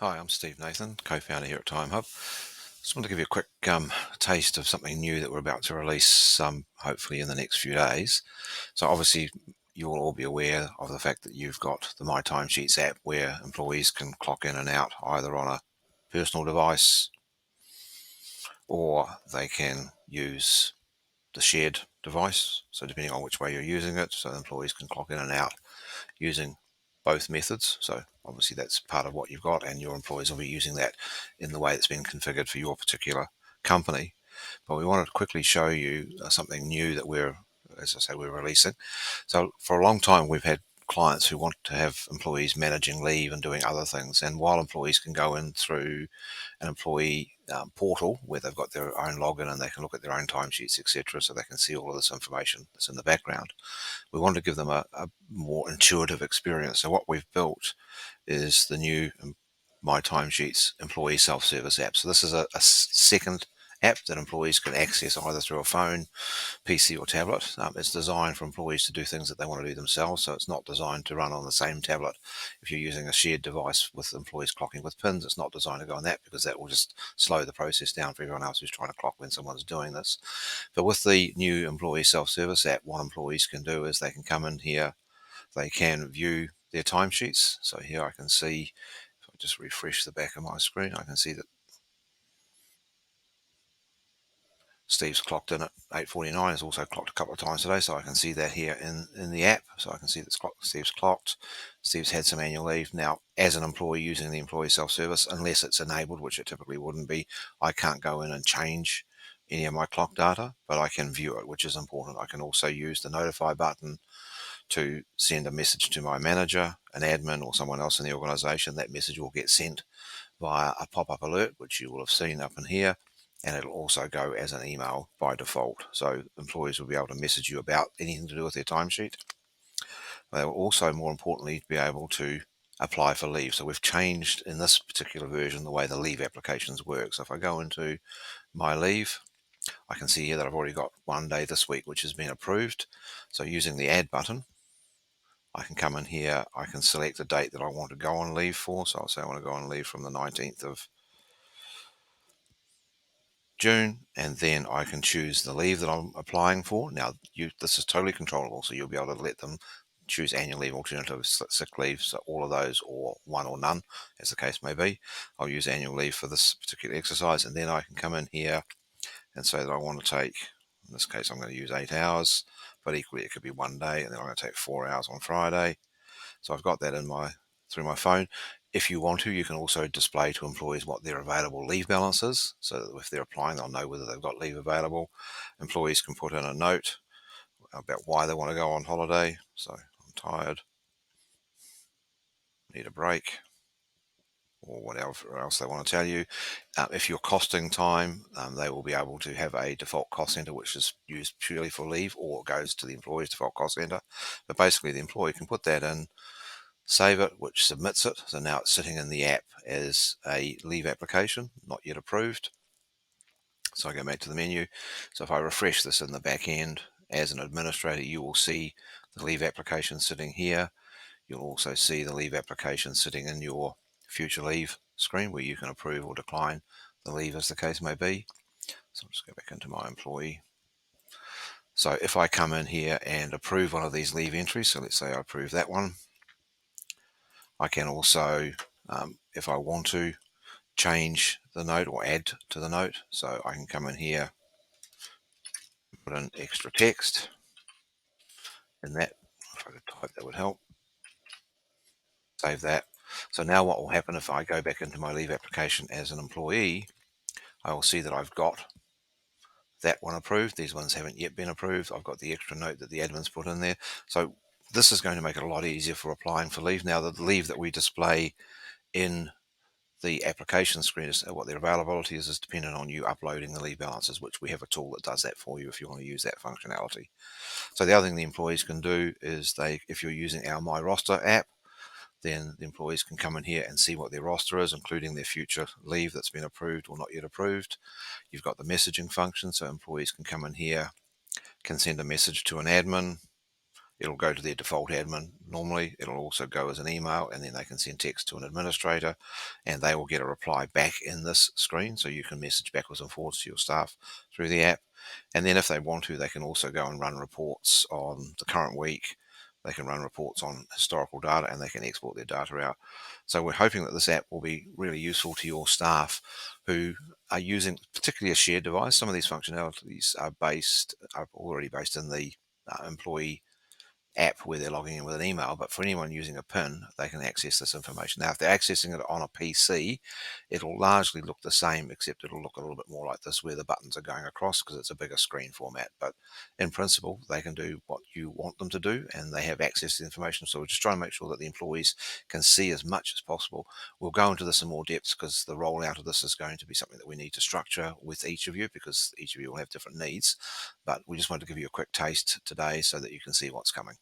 Hi, I'm Steve Nathan, co-founder here at Time Hub. Just want to give you a quick taste of something new that we're about to release, hopefully in the next few days. So obviously, you'll all be aware of the fact that you've got the MyTimesheets app where employees can clock in and out either on a personal device or they can use the shared device. So depending on which way you're using it, so employees can clock in and out using both methods. So obviously that's part of what you've got, and your employees will be using that in the way that's been configured for your particular company. But we wanted to quickly show you something new that as I say, we're releasing. So for a long time, we've had clients who want to have employees managing leave and doing other things. And while employees can go in through an employee portal where they've got their own login and they can look at their own timesheets, etc., so they can see all of this information that's in the background, we wanted to give them a more intuitive experience. So what we've built is the new My Timesheets employee self-service app. So this is a second app that employees can access either through a phone, PC or tablet. It's designed for employees to do things that they want to do themselves, so it's not designed to run on the same tablet. If you're using a shared device with employees clocking with pins, it's not designed to go on that because that will just slow the process down for everyone else who's trying to clock when someone's doing this. But with the new employee self-service app, what employees can do is they can come in here, they can view their timesheets. So here I can see, if I just refresh the back of my screen, I can see that Steve's clocked in at 8:49. He's also clocked a couple of times today, so I can see that here in the app. So I can see that Steve's clocked. Steve's had some annual leave. Now, as an employee using the employee self-service, unless it's enabled, which it typically wouldn't be, I can't go in and change any of my clock data, but I can view it, which is important. I can also use the notify button to send a message to my manager, an admin, or someone else in the organization. That message will get sent via a pop-up alert, which you will have seen up in here, and it'll also go as an email by default. So employees will be able to message you about anything to do with their timesheet. They will also, more importantly, be able to apply for leave. So we've changed in this particular version the way the leave applications work. So if I go into my leave, I can see here that I've already got one day this week which has been approved. So using the add button, I can come in here, I can select the date that I want to go on leave for. So I'll say I want to go on leave from the 19th of June, and then I can choose the leave that I'm applying for. Now, this is totally controllable, so you'll be able to let them choose annual leave, alternative sick leave, so all of those, or one or none, as the case may be. I'll use annual leave for this particular exercise, and then I can come in here and say that I want to take, in this case, I'm going to use 8 hours, but equally it could be one day, and then I'm going to take 4 hours on Friday. So I've got that in through my phone. If you want to, you can also display to employees what their available leave balance is, so that if they're applying, they'll know whether they've got leave available. Employees can put in a note about why they want to go on holiday. So I'm tired, need a break, or whatever else they want to tell you. If you're costing time, they will be able to have a default cost center which is used purely for leave, or it goes to the employee's default cost center. But basically, the employee can put that in, save it, which submits it. So now it's sitting in the app as a leave application, not yet approved. So I go back to the menu. So if I refresh this in the back end, as an administrator, you will see the leave application sitting here. You'll also see the leave application sitting in your future leave screen where you can approve or decline the leave as the case may be. So I'll just go back into my employee. So if I come in here and approve one of these leave entries, so let's say I approve that one, I can also, if I want to, change the note or add to the note. So I can come in here, put in extra text in that. If I could type, that would help. Save that. So now what will happen if I go back into my leave application as an employee, I will see that I've got that one approved. These ones haven't yet been approved. I've got the extra note that the admin's put in there. So this is going to make it a lot easier for applying for leave. Now, the leave that we display in the application screen is what their availability is dependent on you uploading the leave balances, which we have a tool that does that for you if you want to use that functionality. So the other thing the employees can do is if you're using our My Roster app, then the employees can come in here and see what their roster is, including their future leave that's been approved or not yet approved. You've got the messaging function, so employees can come in here, can send a message to an admin. it'll go to their default admin normally. It'll also go as an email, and then they can send text to an administrator, and they will get a reply back in this screen, so you can message backwards and forwards to your staff through the app. And then if they want to, they can also go and run reports on the current week. They can run reports on historical data, and they can export their data out. So we're hoping that this app will be really useful to your staff who are using particularly a shared device. Some of these functionalities are already based in the employee app where they're logging in with an email, but for anyone using a PIN, they can access this information. Now, if they're accessing it on a PC, it'll largely look the same, except it'll look a little bit more like this, where the buttons are going across because it's a bigger screen format. But in principle, they can do what you want them to do, and they have access to the information. So we're just trying to make sure that the employees can see as much as possible. We'll go into this in more depth because the rollout of this is going to be something that we need to structure with each of you, because each of you will have different needs. But we just wanted to give you a quick taste today so that you can see what's coming.